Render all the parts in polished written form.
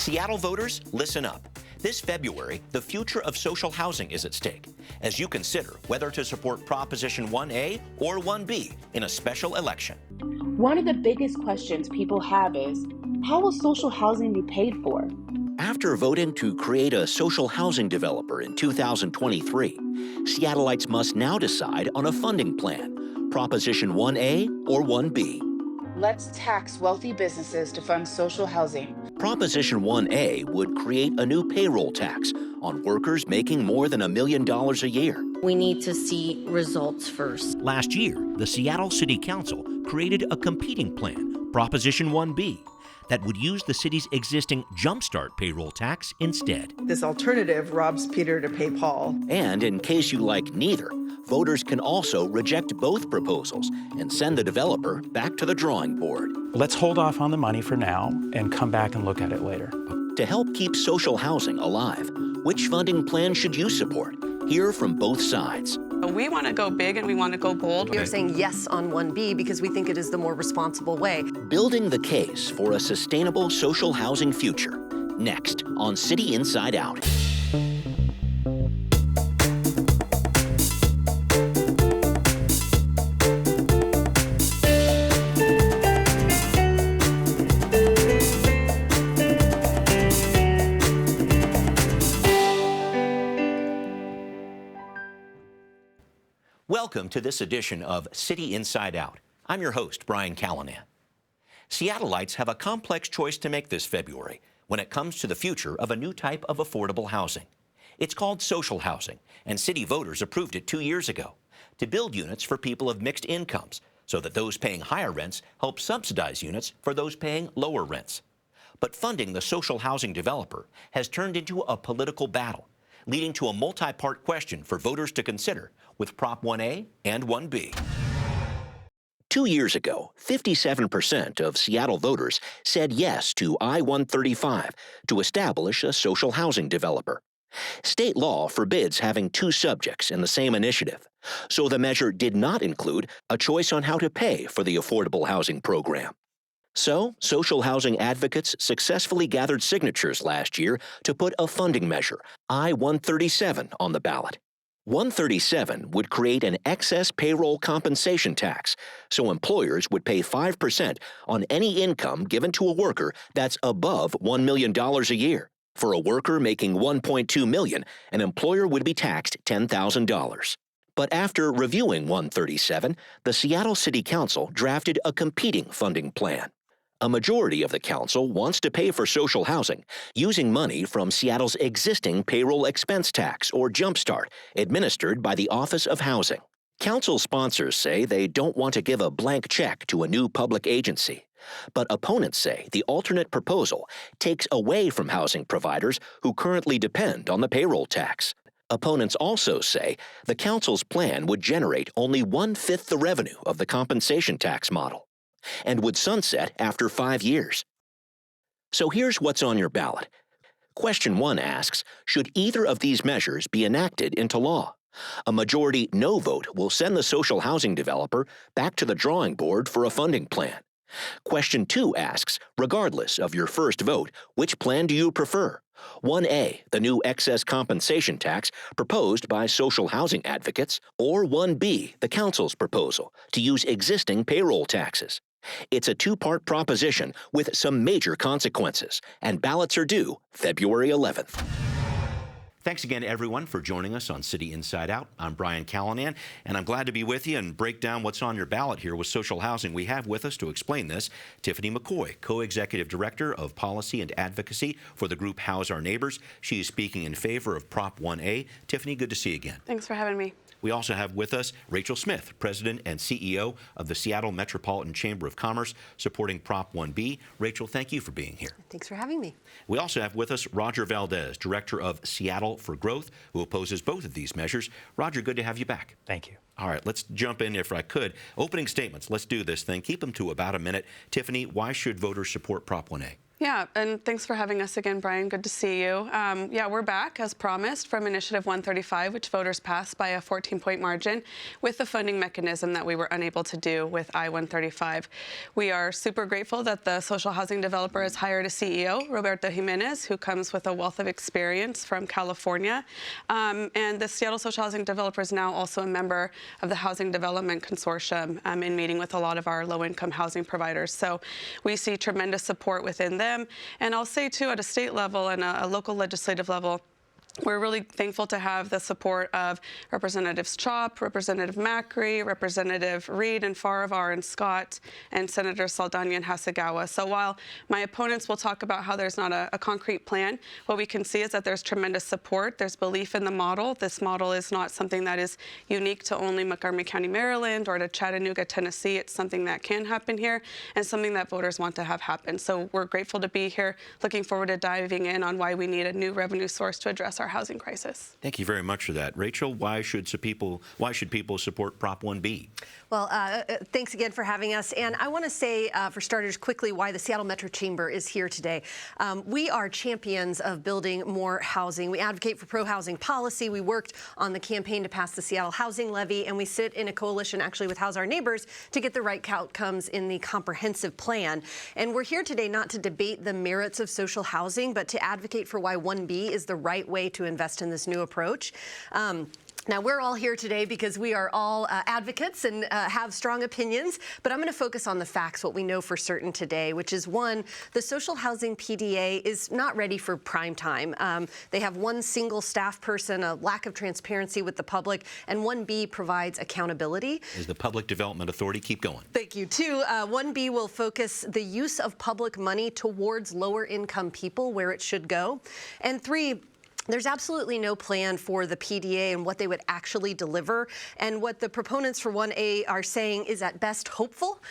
Seattle voters, listen up. This February, the future of social housing is at stake as you consider whether to support Proposition 1A or 1B in a special election. One of the biggest questions people have is, how will social housing be paid for? After voting to create a social housing developer in 2023, Seattleites must now decide on a funding plan, Proposition 1A or 1B. Let's tax wealthy businesses to fund social housing. Proposition 1A would create a new payroll tax on workers making more than $1 million a year. We need to see results first. Last year, the Seattle City Council created a competing plan, Proposition 1B, that would use the city's existing Jumpstart payroll tax instead. This alternative robs Peter to pay Paul. And in case you like neither, voters can also reject both proposals and send the developer back to the drawing board. Let's hold off on the money for now and come back and look at it later. To help keep social housing alive, which funding plan should you support? Hear from both sides. We want to go big and we want to go bold. We are saying yes on 1B because we think it is the more responsible way. Building the case for a sustainable social housing future. Next on City Inside Out. Welcome to this edition of City Inside Out. I'm your host, Brian Callanan. Seattleites have a complex choice to make this February when it comes to the future of a new type of affordable housing. It's called social housing, and city voters approved it 2 years ago to build units for people of mixed incomes so that those paying higher rents help subsidize units for those paying lower rents. But funding the social housing developer has turned into a political battle, leading to a multi-part question for voters to consider with Prop 1A and 1B. 2 years ago, 57% of Seattle voters said yes to I-135 to establish a social housing developer. State law forbids having two subjects in the same initiative, so the measure did not include a choice on how to pay for the affordable housing program. So, social housing advocates successfully gathered signatures last year to put a funding measure, I-137, on the ballot. 137 would create an excess payroll compensation tax, so employers would pay 5% on any income given to a worker that's above $1 million a year. For a worker making $1.2 million, an employer would be taxed $10,000. But after reviewing 137, the Seattle City Council drafted a competing funding plan. A majority of the council wants to pay for social housing using money from Seattle's existing payroll expense tax, or Jumpstart, administered by the Office of Housing. Council sponsors say they don't want to give a blank check to a new public agency. But opponents say the alternate proposal takes away from housing providers who currently depend on the payroll tax. Opponents also say the council's plan would generate only 1/5 the revenue of the compensation tax model and would sunset after 5 years. So here's what's on your ballot. Question 1 asks, should either of these measures be enacted into law? A majority no vote will send the social housing developer back to the drawing board for a funding plan. Question 2 asks, regardless of your first vote, which plan do you prefer? 1A, the new excess compensation tax proposed by social housing advocates, or 1B, the council's proposal to use existing payroll taxes. It's a two-part proposition with some major consequences, and ballots are due February 11th. Thanks again, everyone, for joining us on City Inside Out. I'm Brian Callanan, and I'm glad to be with you and break down what's on your ballot here with social housing. We have with us to explain this Tiffani McCoy, Co-Executive Director of Policy and Advocacy for the group House Our Neighbors. She is speaking in favor of Prop 1A. Tiffani, good to see you again. Thanks for having me. We also have with us Rachel Smith, President and CEO of the Seattle Metropolitan Chamber of Commerce, supporting Prop 1B. Rachel, thank you for being here. Thanks for having me. We also have with us Roger Valdez, Director of Seattle for Growth, who opposes both of these measures. Roger, good to have you back. Thank you. All right, let's jump in if I could. Opening statements. Let's do this thing. Keep them to about a minute. Tiffani, why should voters support Prop 1A? Yeah, and thanks for having us again, Brian. Good to see you. Yeah, we're back, as promised, from Initiative 135, which voters passed by a 14-point margin with the funding mechanism that we were unable to do with I-135. We are super grateful that the social housing developer has hired a CEO, Roberto Jimenez, who comes with a wealth of experience from California. And the Seattle Social Housing Developer is now also a member of the Housing Development Consortium in meeting with a lot of our low-income housing providers. So we see tremendous support within them. And I'll say, too, at a state level and a local legislative level, we're really thankful to have the support of Representatives Chop, Representative Macri, Representative Reed and Farivar and Scott, and Senator Saldana and Hasegawa. So while my opponents will talk about how there's not a concrete plan, what we can see is that there's tremendous support. There's belief in the model. This model is not something that is unique to only Montgomery County, Maryland, or to Chattanooga, Tennessee. It's something that can happen here and something that voters want to have happen. So we're grateful to be here, looking forward to diving in on why we need a new revenue source to address our housing crisis. Thank you very much for that. Rachel, why should people support Prop 1B? Well, thanks again for having us. And I want to say, for starters, quickly why the Seattle Metro Chamber is here today. We are champions of building more housing. We advocate for pro-housing policy. We worked on the campaign to pass the Seattle Housing Levy, and we sit in a coalition actually with House Our Neighbors to get the right outcomes in the comprehensive plan. And we're here today not to debate the merits of social housing, but to advocate for why 1B is the right way to invest in this new approach. Now, we're all here today because we are all advocates and have strong opinions, but I'm going to focus on the facts, what we know for certain today, which is, one, the social housing PDA is not ready for prime time. They have one single staff person, a lack of transparency with the public, and 1B provides accountability. Is the Public Development Authority? Keep going. Thank you. Two, 1B will focus the use of public money towards lower income people where it should go. And three, there's absolutely no plan for the PDA and what they would actually deliver. And what the proponents for 1A are saying is at best hopeful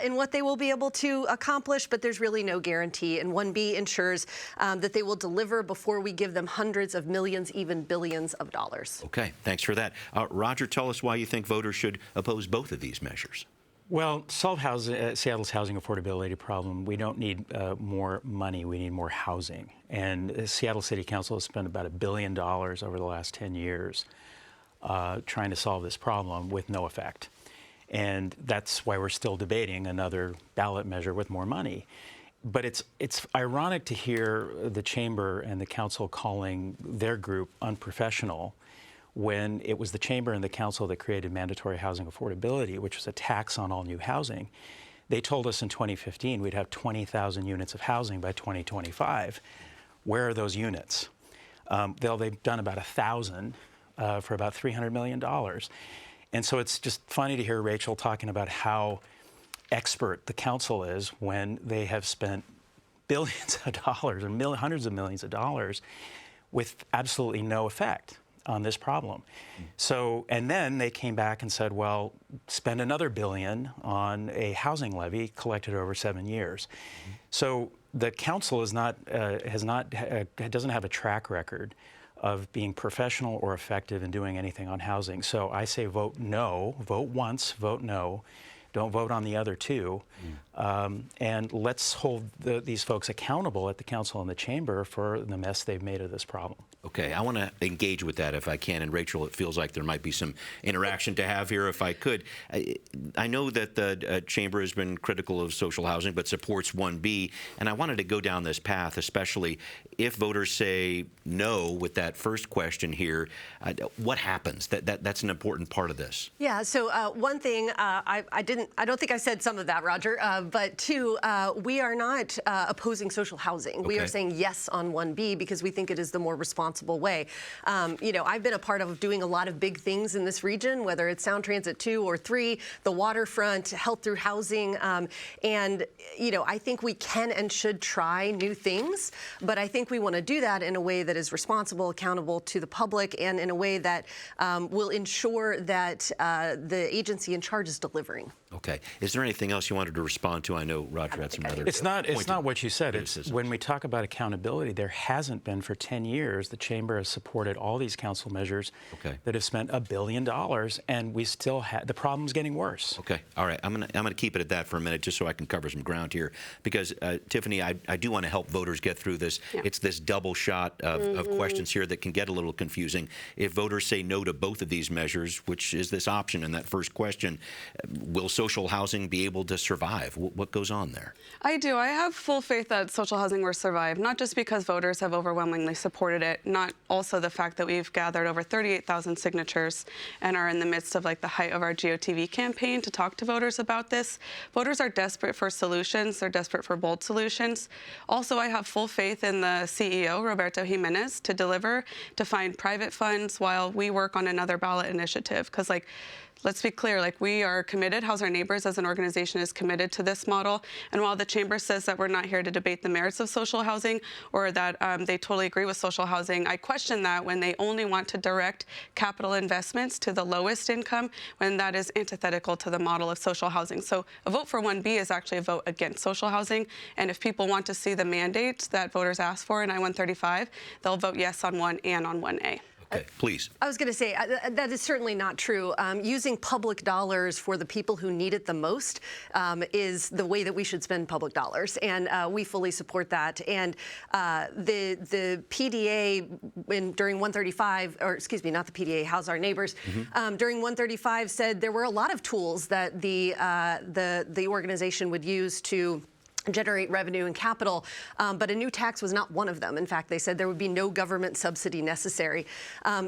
in what they will be able to accomplish, but there's really no guarantee. And 1B ensures that they will deliver before we give them hundreds of millions, even billions of dollars. Okay, thanks for that. Roger, tell us why you think voters should oppose both of these measures. Well, to solve Seattle's housing affordability problem, we don't need more money, we need more housing. And Seattle City Council has spent about $1 billion over the last 10 years trying to solve this problem with no effect. And that's why we're still debating another ballot measure with more money. But it's ironic to hear the chamber and the council calling their group unprofessional when it was the chamber and the council that created mandatory housing affordability, which was a tax on all new housing. They told us in 2015 we'd have 20,000 units of housing by 2025. Where are those units? They've done about 1,000 for about $300 million. And so it's just funny to hear Rachel talking about how expert the council is when they have spent billions of dollars or hundreds of millions of dollars with absolutely no effect on this problem. So, and then they came back and said, well, spend another $1 billion on a housing levy collected over 7 years. So the council is doesn't have a track record of being professional or effective in doing anything on housing. So I say vote no, vote once, vote no. Don't vote on the other two. And let's hold these folks accountable at the council and the chamber for the mess they've made of this problem. Okay, I want to engage with that if I can. And Rachel, it feels like there might be some interaction to have here if I could. I know that the chamber has been critical of social housing but supports 1B. And I wanted to go down this path, especially if voters say no with that first question here. What happens? That's an important part of this. Yeah, so one thing, I don't think I said some of that, Roger, but two, we are not opposing social housing. Okay. We are saying yes on 1B because we think it is the more responsible way. You know, I've been a part of doing a lot of big things in this region, whether it's Sound Transit 2 or 3, the waterfront, health through housing, and, you know, I think we can and should try new things, but I think we want to do that in a way that is responsible, accountable to the public, and in a way that will ensure that the agency in charge is delivering. Okay. Is there anything else you wanted to respond to? I know Roger had some other. It's not what you said. It's criticisms. when we talk about accountability, there hasn't been for 10 years. The chamber has supported all these council measures that have spent $1 billion, and we still have the problem's getting worse. Okay. All right. I'm gonna keep it at that for a minute, just so I can cover some ground here, because Tiffany, I do want to help voters get through this. Yeah. It's this double shot of questions here that can get a little confusing. If voters say no to both of these measures, which is this option in that first question, will social housing be able to survive? What goes on there? I do. I have full faith that social housing will survive, not just because voters have overwhelmingly supported it, not also the fact that we've gathered over 38,000 signatures and are in the midst of like the height of our GOTV campaign to talk to voters about this. Voters are desperate for solutions. They're desperate for bold solutions. Also, I have full faith in the CEO, Roberto Jimenez, to deliver, to find private funds while we work on another ballot initiative. Because like, let's be clear, like we are committed, House Our Neighbors as an organization is committed to this model. And while the chamber says that we're not here to debate the merits of social housing or that they totally agree with social housing, I question that when they only want to direct capital investments to the lowest income, when that is antithetical to the model of social housing. So a vote for 1B is actually a vote against social housing. And if people want to see the mandate that voters asked for in I-135, they'll vote yes on 1 and on 1A. Okay, please. I was going to say, that is certainly not true. Using public dollars for the people who need it the most is the way that we should spend public dollars, and we fully support that. And the PDA during 135, or excuse me, not the PDA, House Our Neighbors, during 135 said there were a lot of tools that the organization would use to generate revenue and capital, but a new tax was not one of them. In fact, they said there would be no government subsidy necessary.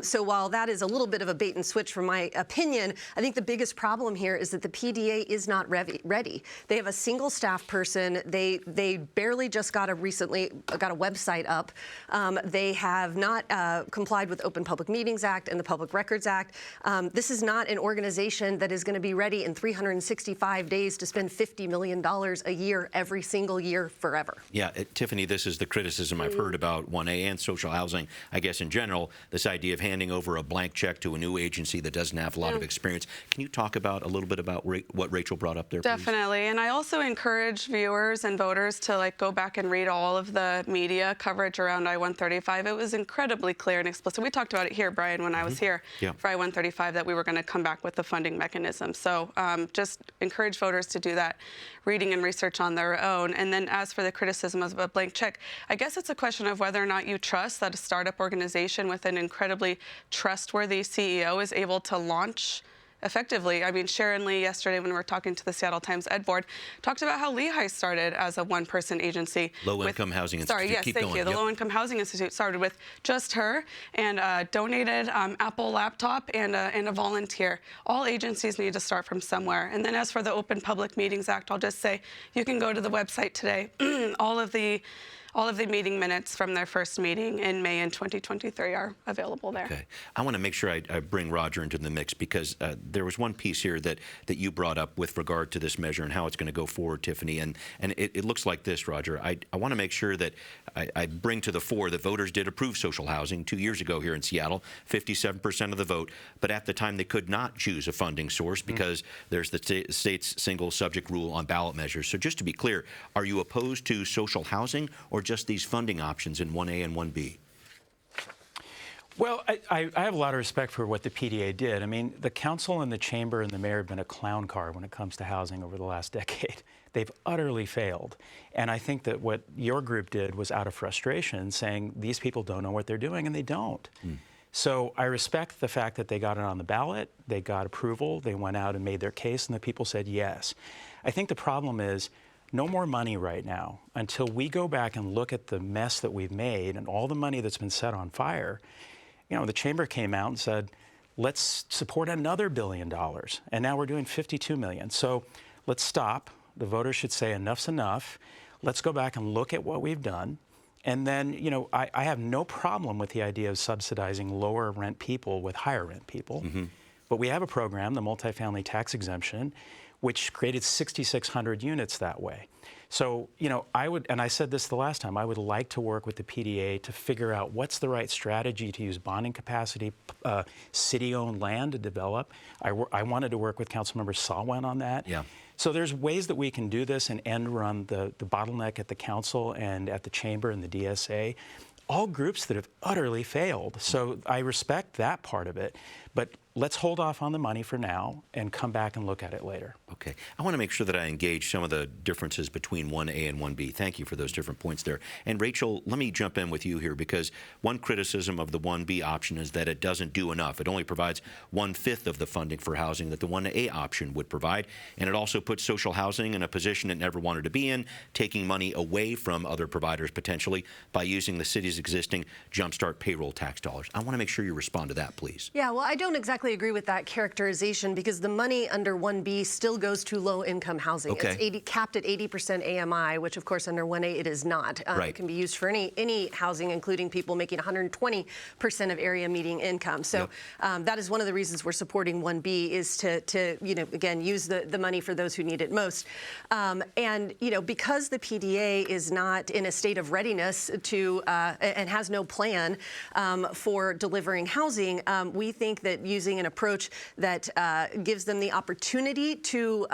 So while that is a little bit of a bait and switch from my opinion, I think the biggest problem here is that the PDA is not ready. They have a single staff person. They barely just got a website up. They have not complied with Open Public Meetings Act and the Public Records Act. This is not an organization that is going to be ready in 365 days to spend $50 million a year every single year forever. Yeah, Tiffany, this is the criticism I've heard about 1A and social housing, I guess in general, this idea of handing over a blank check to a new agency that doesn't have a lot of experience. Can you talk about a little bit about what Rachel brought up there, please? Definitely, and I also encourage viewers and voters to like go back and read all of the media coverage around I-135. It was incredibly clear and explicit. We talked about it here, Brian, when I was here for I-135, that we were going to come back with the funding mechanism. So just encourage voters to do that reading and research on their own. And then as for the criticism of a blank check, I guess it's a question of whether or not you trust that a startup organization with an incredibly trustworthy CEO is able to launch effectively. I mean, Sharon Lee yesterday when we were talking to the Seattle Times Ed Board talked about how Lehigh started as a one-person agency. Low-income Housing Institute. Sorry, yes, thank you. The Low-Income Housing Institute started with just her and a donated Apple laptop and a volunteer. All agencies need to start from somewhere. And then as for the Open Public Meetings Act, I'll just say you can go to the website today. All of the meeting minutes from their first meeting in May in 2023 are available there. Okay. I want to make sure I bring Roger into the mix, because there was one piece here that you brought up with regard to this measure and how it's going to go forward, Tiffany. And it looks like this, Roger. I want to make sure that I bring to the fore that voters did approve social housing 2 years ago here in Seattle, 57% of the vote. But at the time, they could not choose a funding source because there's the state's single subject rule on ballot measures. So just to be clear, are you opposed to social housing or just these funding options in 1A and 1B? Well, I have a lot of respect for what the PDA did. I mean, the council and the chamber and the mayor have been a clown car when it comes to housing over the last decade. They've utterly failed. And I think that what your group did was out of frustration, saying these people don't know what they're doing, and they don't. So I respect the fact that they got it on the ballot, they got approval, they went out and made their case, and the people said yes. I think the problem is no more money right now until we go back and look at the mess that we've made and all the money that's been set on fire. You know, the chamber came out and said, let's support another $1 billion. And now we're doing $52 million. So let's stop. The voters should say enough's enough. Let's go back and look at what we've done. And then, you know, I have no problem with the idea of subsidizing lower rent people with higher rent people. But we have a program, the multifamily tax exemption, which created 6,600 units that way. So, you know, I would, and I said this the last time, I would like to work with the PDA to figure out what's the right strategy to use bonding capacity, city-owned land to develop. I wanted to work with Councilmember Salwen on that. Yeah. So there's ways that we can do this and end run the bottleneck at the council and at the chamber and the DSA. All groups that have utterly failed. So I respect that part of it, but let's hold off on the money for now and come back and look at it later. Okay. I want to make sure that I engage some of the differences between 1A and 1B. Thank you for those different points there. And Rachel, let me jump in with you here, because one criticism of the 1B option is that it doesn't do enough. It only provides 1/5 of the funding for housing that the 1A option would provide. And it also puts social housing in a position it never wanted to be in, taking money away from other providers potentially by using the city's existing Jumpstart payroll tax dollars. I want to make sure you respond to that, please. Yeah, well, I don't exactly agree with that characterization, because the money under 1B still goes to low-income housing. Okay. It's capped at 80% AMI, which, of course, under 1A it is not. Right. It can be used for any housing, including people making 120% of area median income. So that is one of the reasons we're supporting 1B, is to you know, again, use the money for those who need it most. And, you know, because the PDA is not in a state of readiness to and has no plan for delivering housing, we think that using an approach that gives them the opportunity to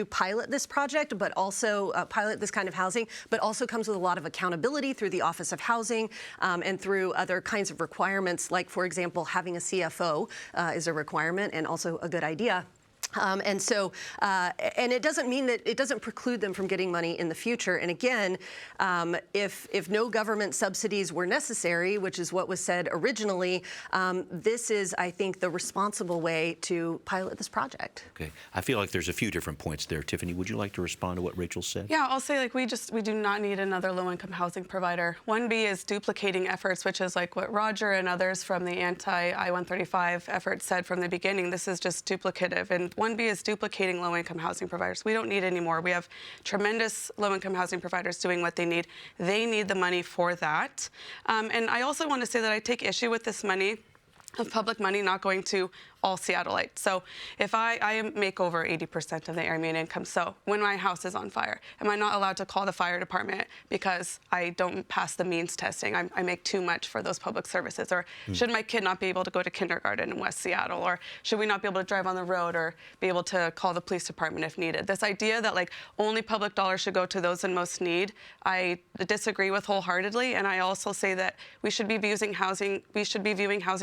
pilot this project, but also pilot this kind of housing, but also comes with a lot of accountability through the Office of Housing and through other kinds of requirements, like, for example, having a CFO is a requirement and also a good idea. And so, and it doesn't mean that it doesn't preclude them from getting money in the future. And again, if no government subsidies were necessary, which is what was said originally, this is, I think, the responsible way to pilot this project. Okay. I feel like there's a few different points there. Tiffany, would you like to respond to what Rachel said? Yeah, I'll say, like, we do not need another low-income housing provider. 1B is duplicating efforts, which is like what Roger and others from the anti-I-135 effort said from the beginning. This is just duplicative. And 1B is duplicating low-income housing providers. We don't need any more. We have tremendous low-income housing providers doing what they need. They need the money for that. And I also want to say that I take issue with this money, of public money, not going to all Seattleites. So if I make over 80% of the area median income, so when my house is on fire, am I not allowed to call the fire department because I don't pass the means testing? I make too much for those public services. Or should my kid not be able to go to kindergarten in West Seattle? Or should we not be able to drive on the road or be able to call the police department if needed? This idea that, like, only public dollars should go to those in most need, I disagree with wholeheartedly. And I also say that we should be viewing housing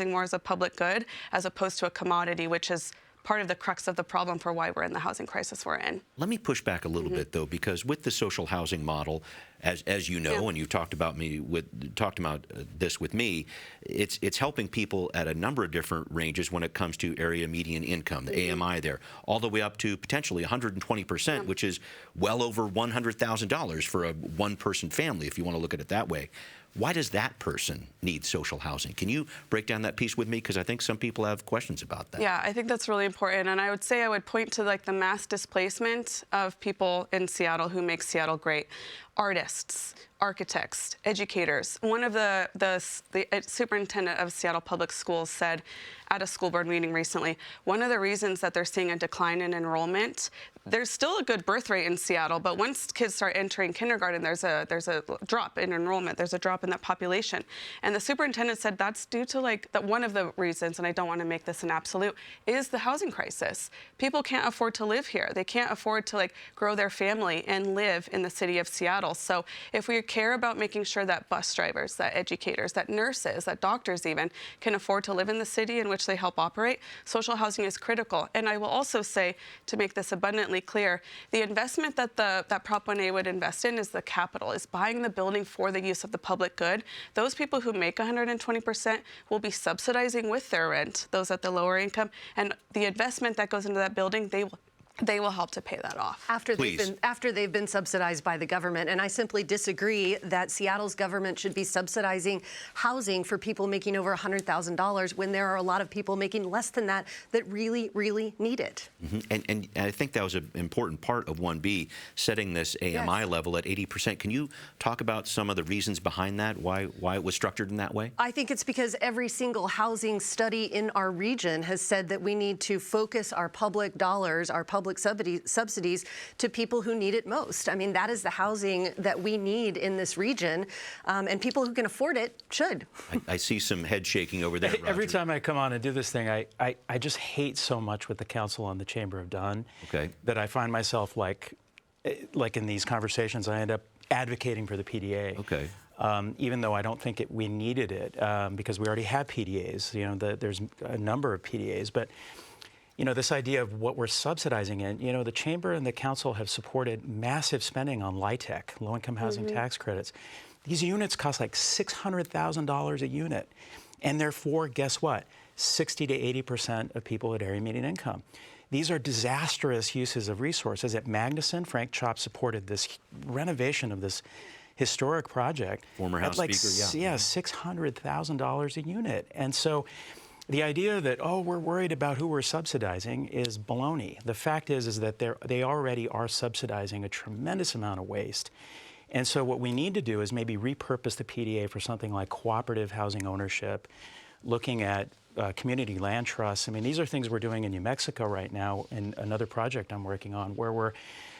more as a public good as opposed to a commodity, which is part of the crux of the problem for why we're in the housing crisis we're in. Let me push back a little bit, though, because with the social housing model, as you know, and you've talked about this with me, it's helping people at a number of different ranges when it comes to area median income, the AMI there, all the way up to potentially 120%, which is well over $100,000 for a one-person family, if you want to look at it that way. Why does that person need social housing? Can you break down that piece with me? Because I think some people have questions about that. Yeah, I think that's really important. And I would say I would point to, like, the mass displacement of people in Seattle who make Seattle great. Artists, architects, educators. One of the superintendent of Seattle Public Schools said at a school board meeting recently, one of the reasons that they're seeing a decline in enrollment, there's still a good birth rate in Seattle, but once kids start entering kindergarten, there's a drop in enrollment. There's a drop in that population. And the superintendent said that's due to, like, that one of the reasons, and I don't want to make this an absolute, is the housing crisis. People can't afford to live here. They can't afford to, like, grow their family and live in the city of Seattle. So if we care about making sure that bus drivers, that educators, that nurses, that doctors even can afford to live in the city in which they help operate, social housing is critical. And I will also say, to make this abundantly clear, the investment that Prop 1A would invest in is the capital, is buying the building for the use of the public good. Those people who make 120% will be subsidizing with their rent, those at the lower income, and the investment that goes into that building, they will help to pay that off. After they've been subsidized by the government. And I simply disagree that Seattle's government should be subsidizing housing for people making over $100,000 when there are a lot of people making less than that that really, really need it. And I think that was an important part of 1B, setting this AMI level at 80%. Can you talk about some of the reasons behind that, why it was structured in that way? I think it's because every single housing study in our region has said that we need to focus our public dollars, our public public subsidies to people who need it most. I mean, that is the housing that we need in this region, and people who can afford it should. I see some head shaking over there, Roger. Every time I come on and do this thing, I just hate so much what the council and the chamber have done that I find myself like in these conversations, I end up advocating for the PDA. Okay. Even though I don't think we needed it because we already have PDAs. You know, there's a number of PDAs, but you know, this idea of what we're subsidizing in, you know, the chamber and the council have supported massive spending on LIHTC, low-income housing tax credits. These units cost like $600,000 a unit, and therefore, guess what? 60 to 80% of people at area median income. These are disastrous uses of resources. At Magnuson, Frank Chop supported this renovation of this historic project. Former House Speaker, yeah, $600,000 a unit. And so the idea that, oh, we're worried about who we're subsidizing is baloney. The fact is that they already are subsidizing a tremendous amount of waste. And so what we need to do is maybe repurpose the PDA for something like cooperative housing ownership, looking at community land trusts. I mean, these are things we're doing in New Mexico right now in another project I'm working on where we're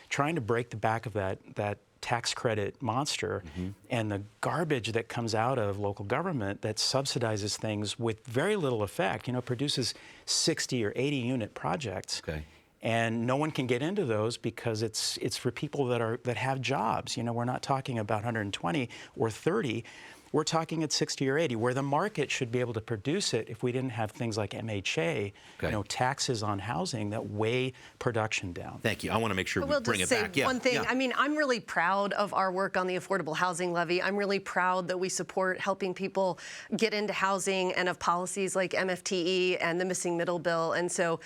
trying to break the back of that tax credit monster and the garbage that comes out of local government that subsidizes things with very little effect, you know, produces 60 or 80 unit projects. Okay. And no one can get into those because it's for people that have jobs. You know, we're not talking about 120 or 30. We're talking at 60 or 80, where the market should be able to produce it if we didn't have things like MHA, you know, taxes on housing that weigh production down. Thank you. I want to make sure we bring it back. One thing. I mean, I'm really proud of our work on the affordable housing levy. I'm really proud that we support helping people get into housing and of policies like MFTE and the missing middle bill. And so,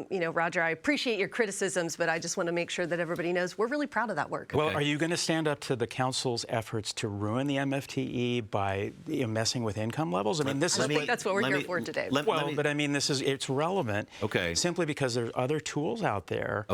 you know, Roger, I appreciate your criticisms, but I just want to make sure that everybody knows we're really proud of that work. Well, are you going to stand up to the council's efforts to ruin the MFTE by messing with income levels? I mean, this is what that's what we're here for today. But I mean, it's relevant. Simply because there's other tools out there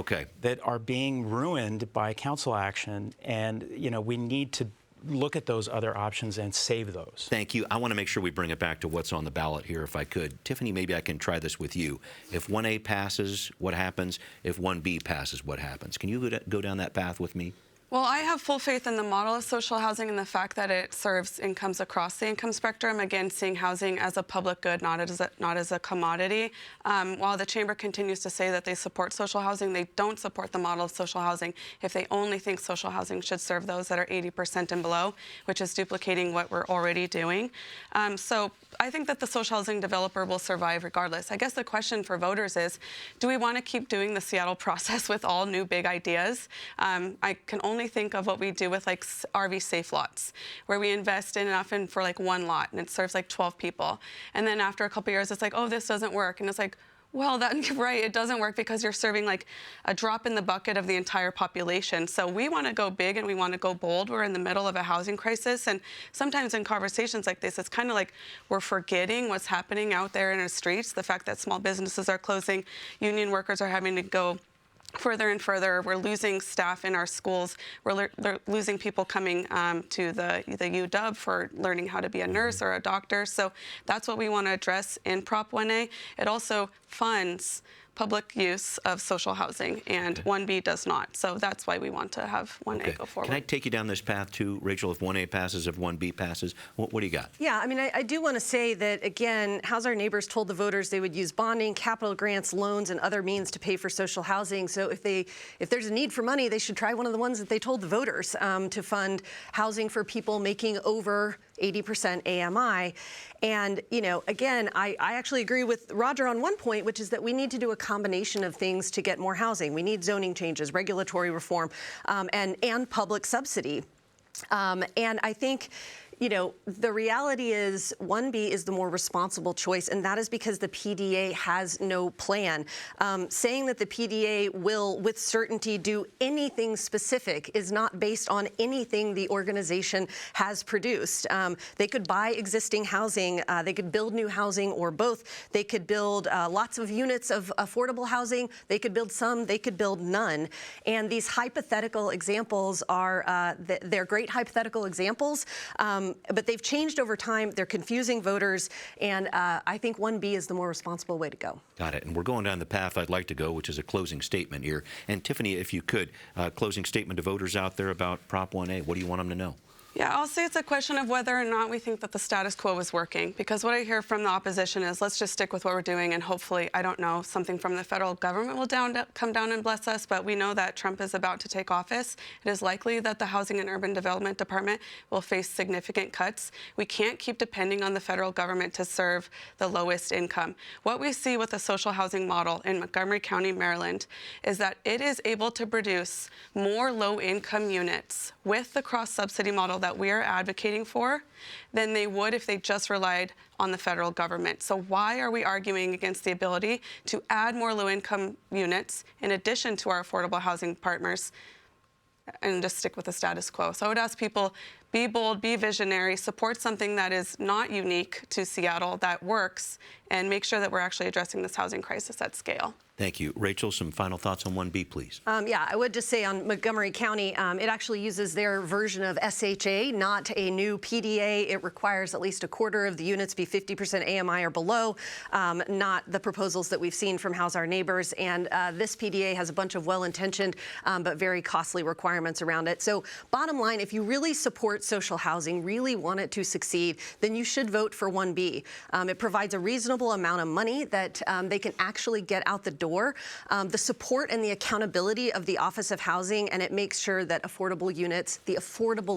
that are being ruined by council action, and you know, we need to look at those other options and save those. Thank you. I want to make sure we bring it back to what's on the ballot here, if I could. Tiffany, maybe I can try this with you. If 1A passes, what happens? If 1B passes, what happens? Can you go down that path with me? Well, I have full faith in the model of social housing and the fact that it serves incomes across the income spectrum. Again, seeing housing as a public good, not as a commodity. While the chamber continues to say that they support social housing, they don't support the model of social housing if they only think social housing should serve those that are 80% and below, which is duplicating what we're already doing. So I think that the social housing developer will survive regardless. I guess the question for voters is, do we want to keep doing the Seattle process with all new big ideas? I can only think of what we do with like RV safe lots, where we invest in enough for like one lot and it serves like 12 people. And then after a couple years, it's like, oh, this doesn't work. And it's like, well, that's right, it doesn't work because you're serving like a drop in the bucket of the entire population. So we want to go big and we want to go bold. We're in the middle of a housing crisis. And sometimes in conversations like this, it's kind of like we're forgetting what's happening out there in the streets, the fact that small businesses are closing, union workers are having to go further and further. We're losing staff in our schools. We're losing people coming to the UW for learning how to be a nurse or a doctor. So that's what we want to address in Prop 1A. It also funds public use of social housing, and 1B does not. So that's why we want to have 1A go forward. Can I take you down this path too, Rachel? If 1A passes, if 1B passes, what do you got? Yeah, I mean, I do want to say that, again, House Our Neighbors told the voters they would use bonding, capital grants, loans, and other means to pay for social housing. So if there's a need for money, they should try one of the ones that they told the voters to fund housing for people making over 80% AMI. And, you know, again, I actually agree with Roger on one point, which is that we need to do a combination of things to get more housing. We need zoning changes, regulatory reform, and public subsidy. And I think, you know, the reality is 1B is the more responsible choice, and that is because the PDA has no plan. Saying that the PDA will, with certainty, do anything specific is not based on anything the organization has produced. They could buy existing housing, they could build new housing, or both. They could build lots of units of affordable housing. They could build some, they could build none. And these hypothetical examples are, they're great hypothetical examples, But they've changed over time. They're confusing voters, and I think 1B is the more responsible way to go. Got it. And we're going down the path I'd like to go, which is a closing statement here. And Tiffani, if you could, closing statement to voters out there about Prop 1A. What do you want them to know? Yeah, I'll say it's a question of whether or not we think that the status quo is working. Because what I hear from the opposition is, let's just stick with what we're doing, and hopefully, I don't know, something from the federal government will come down and bless us. But we know that Trump is about to take office. It is likely that the Housing and Urban Development Department will face significant cuts. We can't keep depending on the federal government to serve the lowest income. What we see with the social housing model in Montgomery County, Maryland, is that it is able to produce more low-income units with the cross-subsidy model that we are advocating for than they would if they just relied on the federal government. So why are we arguing against the ability to add more low-income units in addition to our affordable housing partners and just stick with the status quo? So I would ask people, be bold, be visionary, support something that is not unique to Seattle, that works, and make sure that we're actually addressing this housing crisis at scale. Thank you. Rachel, some final thoughts on 1B, please. Yeah, I would just say on Montgomery County, it actually uses their version of SHA, not a new PDA. It requires at least a quarter of the units be 50% AMI or below, not the proposals that we've seen from House Our Neighbors. And this PDA has a bunch of well-intentioned but very costly requirements around it. So bottom line, if you really support social housing, really want it to succeed, then you should vote for 1B. It provides a reasonable amount of money that they can actually get out the door. The support and the accountability of the Office of Housing, and it makes sure that the affordable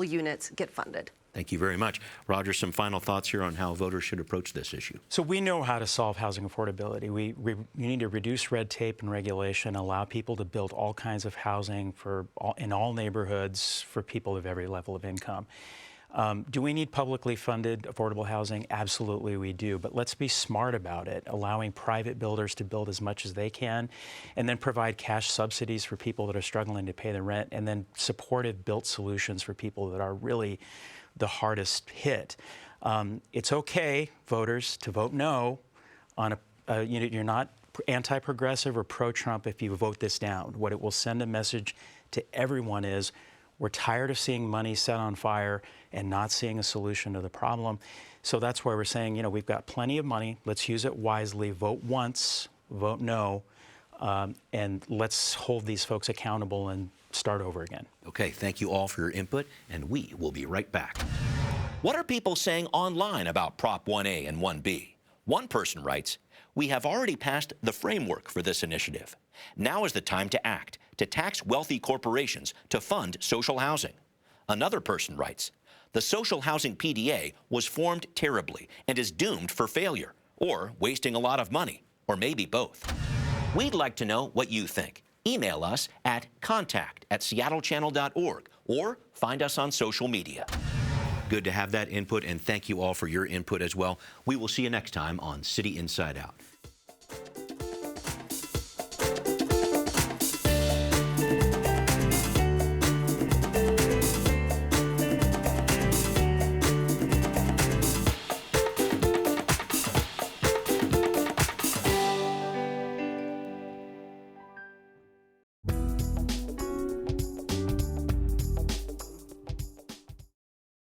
units get funded. Thank you very much. Roger, some final thoughts here on how voters should approach this issue. So we know how to solve housing affordability. We need to reduce red tape and regulation, allow people to build all kinds of housing in all neighborhoods for people of every level of income. Do we need publicly funded affordable housing? Absolutely we do, but let's be smart about it, allowing private builders to build as much as they can, and then provide cash subsidies for people that are struggling to pay the rent, and then supportive built solutions for people that are really the hardest hit. It's okay, voters, to vote no on you're not anti-progressive or pro-Trump if you vote this down. What it will send a message to everyone is, we're tired of seeing money set on fire and not seeing a solution to the problem. So that's why we're saying, we've got plenty of money. Let's use it wisely. Vote once, vote no, and let's hold these folks accountable and start over again. Okay, thank you all for your input, and we will be right back. What are people saying online about Prop 1A and 1B? One person writes, "We have already passed the framework for this initiative. Now is the time to act, to tax wealthy corporations to fund social housing." Another person writes, "The social housing PDA was formed terribly and is doomed for failure, or wasting a lot of money, or maybe both." We'd like to know what you think. Email us at contact@seattlechannel.org or find us on social media. Good to have that input, and thank you all for your input as well. We will see you next time on City Inside Out.